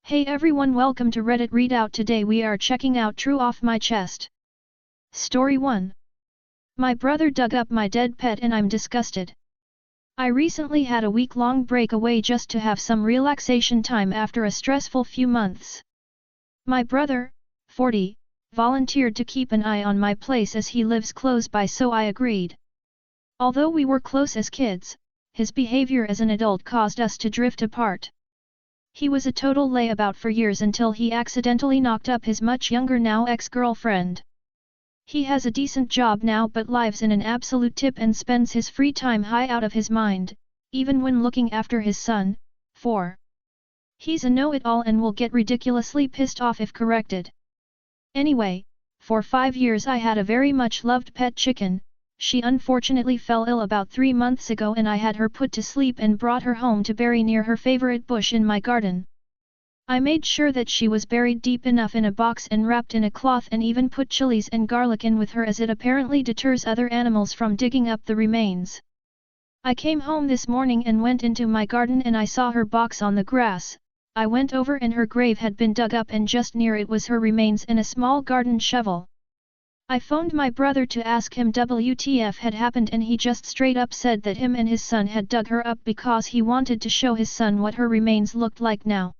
Hey everyone, welcome to Reddit Readout. Today we are checking out True Off My Chest. Story 1. My brother dug up my dead pet and I'm disgusted. I recently had a week-long break away just to have some relaxation time after a stressful few months. My brother, 40, volunteered to keep an eye on my place as he lives close by, so I agreed. Although we were close as kids, his behavior as an adult caused us to drift apart. He was a total layabout for years until he accidentally knocked up his much younger now ex-girlfriend. He has a decent job now but lives in an absolute tip and spends his free time high out of his mind, even when looking after his son, 4. He's a know-it-all and will get ridiculously pissed off if corrected. Anyway, for 5 years I had a very much loved pet chicken. She unfortunately fell ill about 3 months ago and I had her put to sleep and brought her home to bury near her favorite bush in my garden. I made sure that she was buried deep enough in a box and wrapped in a cloth, and even put chilies and garlic in with her, as it apparently deters other animals from digging up the remains. I came home this morning and went into my garden and I saw her box on the grass. I went over and her grave had been dug up and just near it was her remains and a small garden shovel. I phoned my brother to ask him WTF had happened and he just straight up said that him and his son had dug her up because he wanted to show his son what her remains looked like now.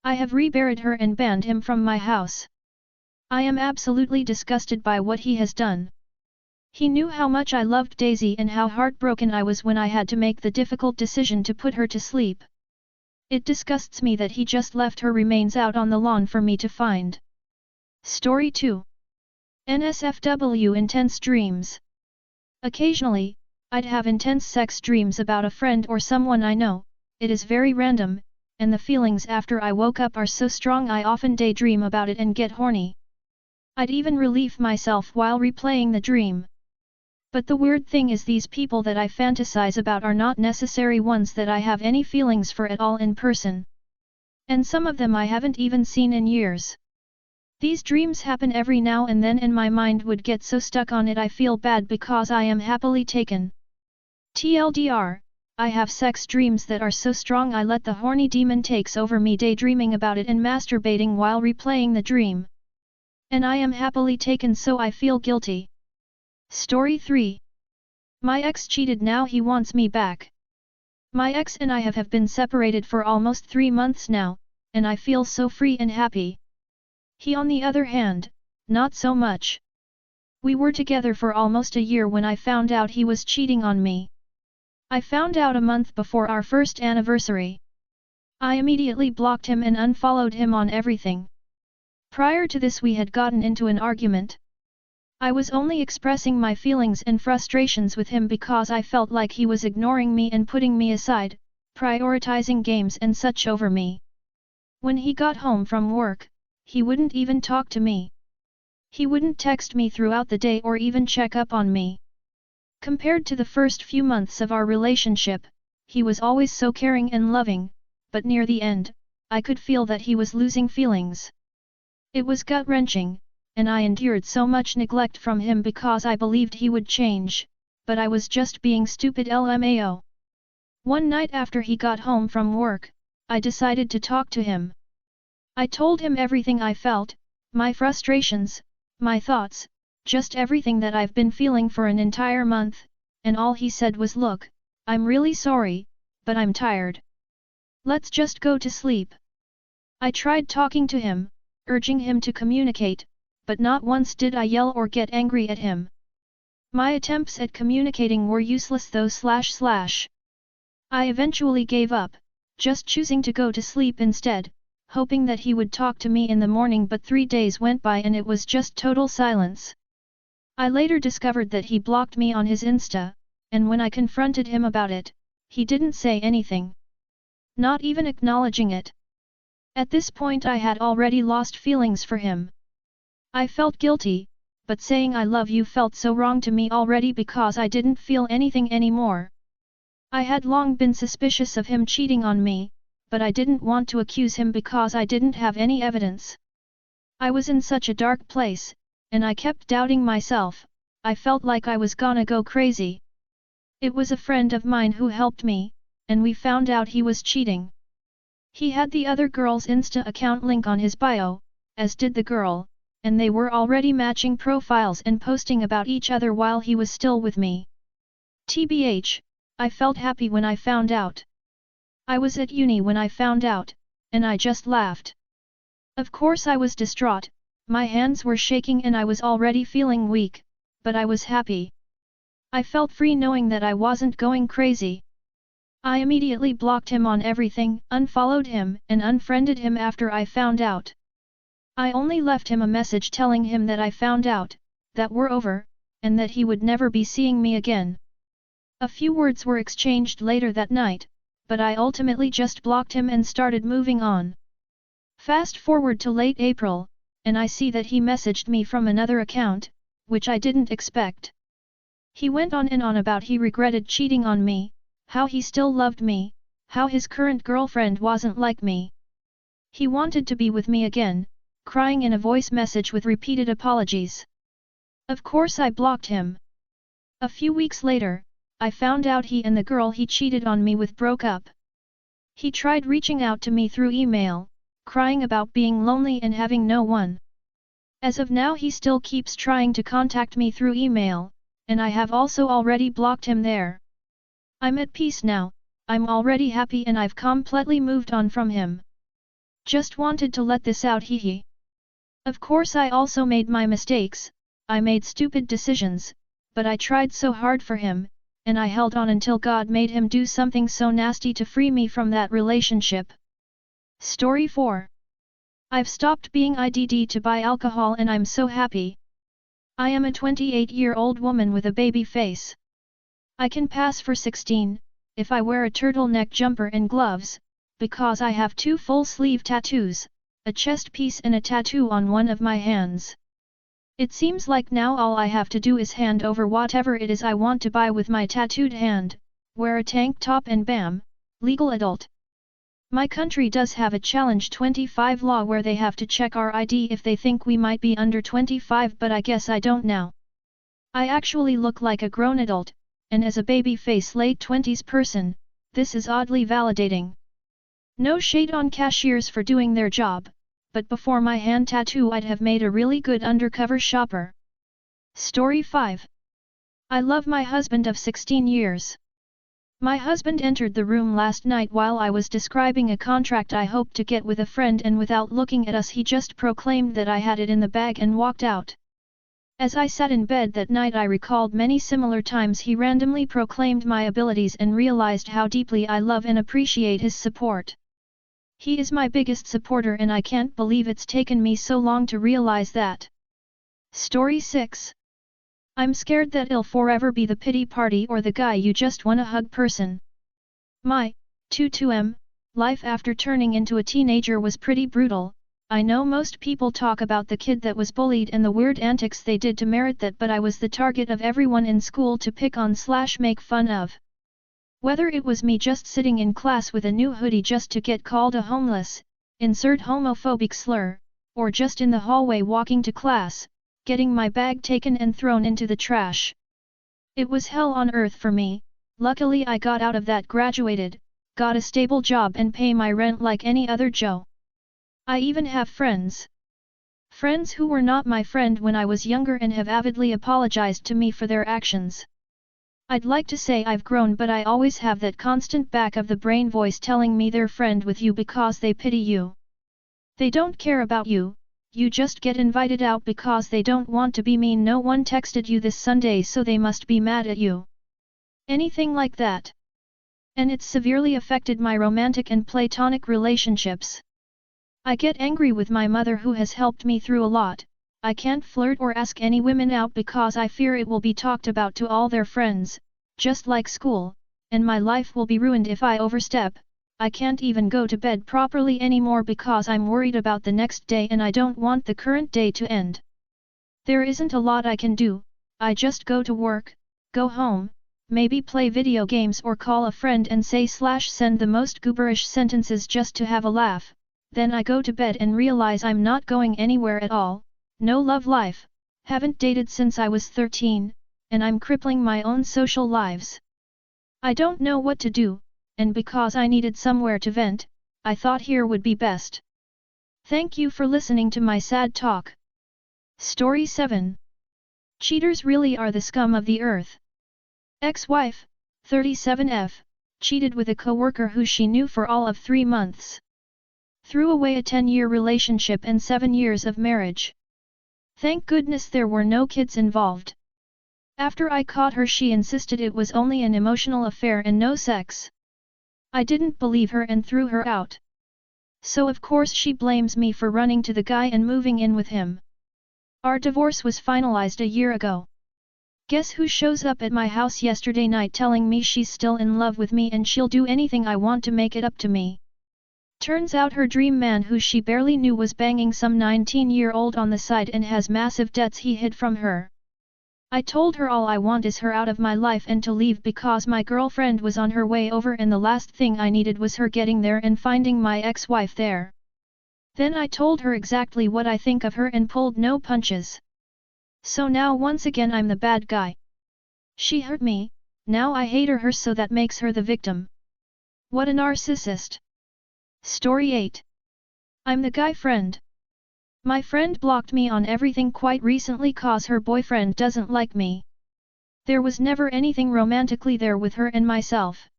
I have reburied her and banned him from my house. I am absolutely disgusted by what he has done. He knew how much I loved Daisy and how heartbroken I was when I had to make the difficult decision to put her to sleep. It disgusts me that he just left her remains out on the lawn for me to find. Story 2. NSFW intense dreams. Occasionally, I'd have intense sex dreams about a friend or someone I know. It is very random, and the feelings after I woke up are so strong I often daydream about it and get horny. I'd even relieve myself while replaying the dream. But the weird thing is, these people that I fantasize about are not necessarily ones that I have any feelings for at all in person. And some of them I haven't even seen in years. These dreams happen every now and then and my mind would get so stuck on it I feel bad because I am happily taken. TLDR, I have sex dreams that are so strong I let the horny demon takes over me, daydreaming about it and masturbating while replaying the dream. And I am happily taken, so I feel guilty. Story 3. My ex cheated, now he wants me back. My ex and I have been separated for almost 3 months now, and I feel so free and happy. He, on the other hand, not so much. We were together for almost a year when I found out he was cheating on me. I found out a month before our first anniversary. I immediately blocked him and unfollowed him on everything. Prior to this we had gotten into an argument. I was only expressing my feelings and frustrations with him because I felt like he was ignoring me and putting me aside, prioritizing games and such over me. When he got home from work, he wouldn't even talk to me. He wouldn't text me throughout the day or even check up on me. Compared to the first few months of our relationship, he was always so caring and loving, but near the end, I could feel that he was losing feelings. It was gut-wrenching, and I endured so much neglect from him because I believed he would change, but I was just being stupid, LMAO. One night after he got home from work, I decided to talk to him. I told him everything I felt, my frustrations, my thoughts, just everything that I've been feeling for an entire month, and all he said was, "Look, I'm really sorry, but I'm tired. Let's just go to sleep." I tried talking to him, urging him to communicate, but not once did I yell or get angry at him. My attempts at communicating were useless though. I eventually gave up, just choosing to go to sleep instead, hoping that he would talk to me in the morning, but 3 days went by and it was just total silence. I later discovered that he blocked me on his Insta, and when I confronted him about it, he didn't say anything. Not even acknowledging it. At this point I had already lost feelings for him. I felt guilty, but saying I love you felt so wrong to me already because I didn't feel anything anymore. I had long been suspicious of him cheating on me, but I didn't want to accuse him because I didn't have any evidence. I was in such a dark place, and I kept doubting myself. I felt like I was gonna go crazy. It was a friend of mine who helped me, and we found out he was cheating. He had the other girl's Insta account link on his bio, as did the girl, and they were already matching profiles and posting about each other while he was still with me. TBH, I felt happy when I found out. I was at uni when I found out, and I just laughed. Of course I was distraught, my hands were shaking and I was already feeling weak, but I was happy. I felt free knowing that I wasn't going crazy. I immediately blocked him on everything, unfollowed him and unfriended him after I found out. I only left him a message telling him that I found out, that we're over, and that he would never be seeing me again. A few words were exchanged later that night, but I ultimately just blocked him and started moving on. Fast forward to late April, and I see that he messaged me from another account, which I didn't expect. He went on and on about he regretted cheating on me, how he still loved me, how his current girlfriend wasn't like me. He wanted to be with me again, crying in a voice message with repeated apologies. Of course I blocked him. A few weeks later, I found out he and the girl he cheated on me with broke up. He tried reaching out to me through email, crying about being lonely and having no one. As of now he still keeps trying to contact me through email, and I have also already blocked him there. I'm at peace now, I'm already happy and I've completely moved on from him. Just wanted to let this out, hee. Of course I also made my mistakes, I made stupid decisions, but I tried so hard for him, and I held on until God made him do something so nasty to free me from that relationship. Story 4. I've stopped being IDD to buy alcohol and I'm so happy. I am a 28-year-old woman with a baby face. I can pass for 16, if I wear a turtleneck jumper and gloves, because I have 2 full-sleeve tattoos, a chest piece and a tattoo on one of my hands. It seems like now all I have to do is hand over whatever it is I want to buy with my tattooed hand, wear a tank top and bam, legal adult. My country does have a challenge 25 law where they have to check our ID if they think we might be under 25, but I guess I don't now. I actually look like a grown adult, and as a baby-face late 20s person, this is oddly validating. No shade on cashiers for doing their job, but before my hand tattoo I'd have made a really good undercover shopper. Story 5. I love my husband of 16 years. My husband entered the room last night while I was describing a contract I hoped to get with a friend, and without looking at us he just proclaimed that I had it in the bag and walked out. As I sat in bed that night I recalled many similar times he randomly proclaimed my abilities and realized how deeply I love and appreciate his support. He is my biggest supporter and I can't believe it's taken me so long to realize that. Story 6. I'm scared that I'll forever be the pity party or the guy you just wanna hug person. My 22m life after turning into a teenager was pretty brutal. I know most people talk about the kid that was bullied and the weird antics they did to merit that, but I was the target of everyone in school to pick on / make fun of. Whether it was me just sitting in class with a new hoodie just to get called a homeless, insert homophobic slur, or just in the hallway walking to class, getting my bag taken and thrown into the trash. It was hell on earth for me. Luckily I got out of that, graduated, got a stable job and pay my rent like any other Joe. I even have friends. Friends who were not my friend when I was younger and have avidly apologized to me for their actions. I'd like to say I've grown, but I always have that constant back of the brain voice telling me they're friend with you because they pity you. They don't care about you, you just get invited out because they don't want to be mean. No one texted you this Sunday so they must be mad at you. Anything like that. And it's severely affected my romantic and platonic relationships. I get angry with my mother who has helped me through a lot. I can't flirt or ask any women out because I fear it will be talked about to all their friends, just like school, and my life will be ruined if I overstep. I can't even go to bed properly anymore because I'm worried about the next day and I don't want the current day to end. There isn't a lot I can do, I just go to work, go home, maybe play video games or call a friend and say / send the most gooberish sentences just to have a laugh. Then I go to bed and realize I'm not going anywhere at all, no love life, haven't dated since I was 13, and I'm crippling my own social lives. I don't know what to do, and because I needed somewhere to vent, I thought here would be best. Thank you for listening to my sad talk. Story 7. Cheaters really are the scum of the earth. Ex-wife, 37F, cheated with a co-worker who she knew for all of 3 months. Threw away a 10-year relationship and 7 years of marriage. Thank goodness there were no kids involved. After I caught her, she insisted it was only an emotional affair and no sex. I didn't believe her and threw her out. So of course she blames me for running to the guy and moving in with him. Our divorce was finalized a year ago. Guess who shows up at my house yesterday night telling me she's still in love with me and she'll do anything I want to make it up to me. Turns out her dream man, who she barely knew, was banging some 19-year-old on the side and has massive debts he hid from her. I told her all I want is her out of my life and to leave because my girlfriend was on her way over and the last thing I needed was her getting there and finding my ex-wife there. Then I told her exactly what I think of her and pulled no punches. So now once again I'm the bad guy. She hurt me, now I hate her so that makes her the victim. What a narcissist. Story 8. I'm the guy friend. My friend blocked me on everything quite recently cause her boyfriend doesn't like me. There was never anything romantically there with her and myself.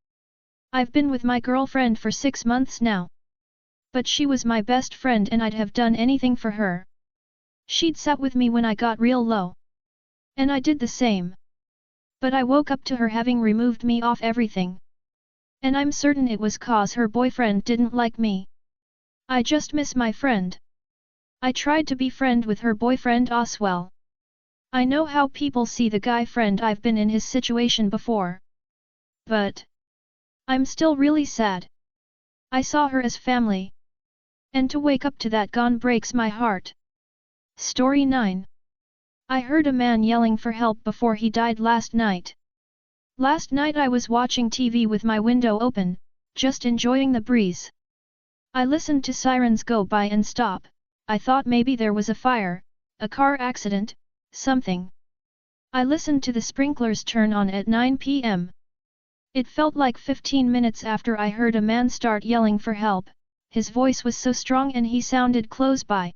I've been with my girlfriend for 6 months now. But she was my best friend and I'd have done anything for her. She'd sat with me when I got real low. And I did the same. But I woke up to her having removed me off everything. And I'm certain it was cause her boyfriend didn't like me. I just miss my friend. I tried to be friend with her boyfriend Oswell. I know how people see the guy friend, I've been in his situation before. But I'm still really sad. I saw her as family. And to wake up to that gone breaks my heart. Story 9. I heard a man yelling for help before he died last night. Last night I was watching TV with my window open, just enjoying the breeze. I listened to sirens go by and stop. I thought maybe there was a fire, a car accident, something. I listened to the sprinklers turn on at 9 p.m. It felt like 15 minutes after I heard a man start yelling for help. His voice was so strong and he sounded close by.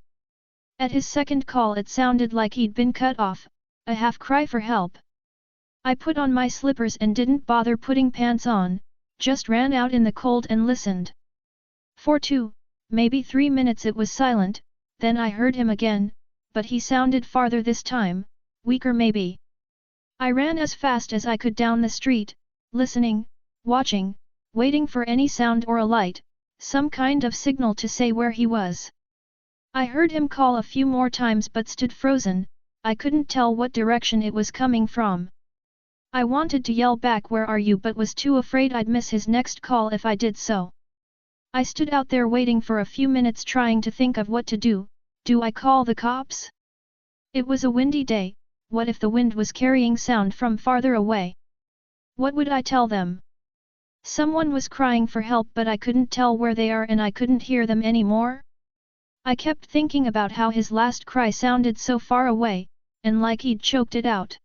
At his second call it sounded like he'd been cut off, a half cry for help. I put on my slippers and didn't bother putting pants on, just ran out in the cold and listened. For 2, maybe 3 minutes it was silent. Then I heard him again, but he sounded farther this time, weaker maybe. I ran as fast as I could down the street, listening, watching, waiting for any sound or a light, some kind of signal to say where he was. I heard him call a few more times but stood frozen. I couldn't tell what direction it was coming from. I wanted to yell back, "Where are you?" but was too afraid I'd miss his next call if I did so. I stood out there waiting for a few minutes trying to think of what to do. Do I call the cops? It was a windy day. What if the wind was carrying sound from farther away? What would I tell them? Someone was crying for help but I couldn't tell where they are and I couldn't hear them anymore. I kept thinking about how his last cry sounded so far away, and like he'd choked it out.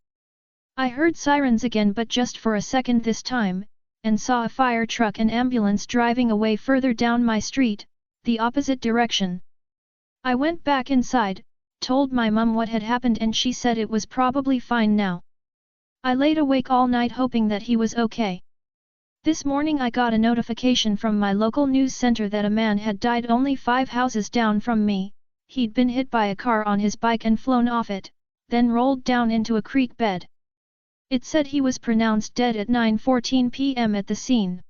I heard sirens again but just for a second this time, and saw a fire truck and ambulance driving away further down my street, the opposite direction. I went back inside, told my mum what had happened and she said it was probably fine now. I laid awake all night hoping that he was okay. This morning I got a notification from my local news center that a man had died only 5 houses down from me. He'd been hit by a car on his bike and flown off it, then rolled down into a creek bed. It said he was pronounced dead at 9:14 p.m. at the scene.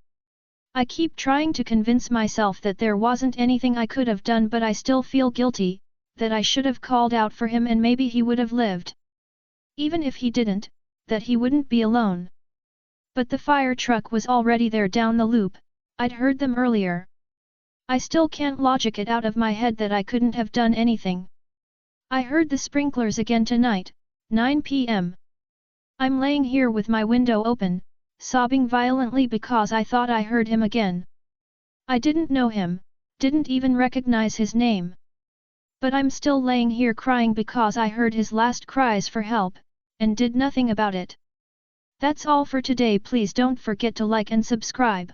I keep trying to convince myself that there wasn't anything I could have done but I still feel guilty, that I should have called out for him and maybe he would have lived. Even if he didn't, that he wouldn't be alone. But the fire truck was already there down the loop, I'd heard them earlier. I still can't logic it out of my head that I couldn't have done anything. I heard the sprinklers again tonight, 9 p.m. I'm laying here with my window open, sobbing violently because I thought I heard him again. I didn't know him, didn't even recognize his name. But I'm still laying here crying because I heard his last cries for help, and did nothing about it. That's all for today. Please don't forget to like and subscribe.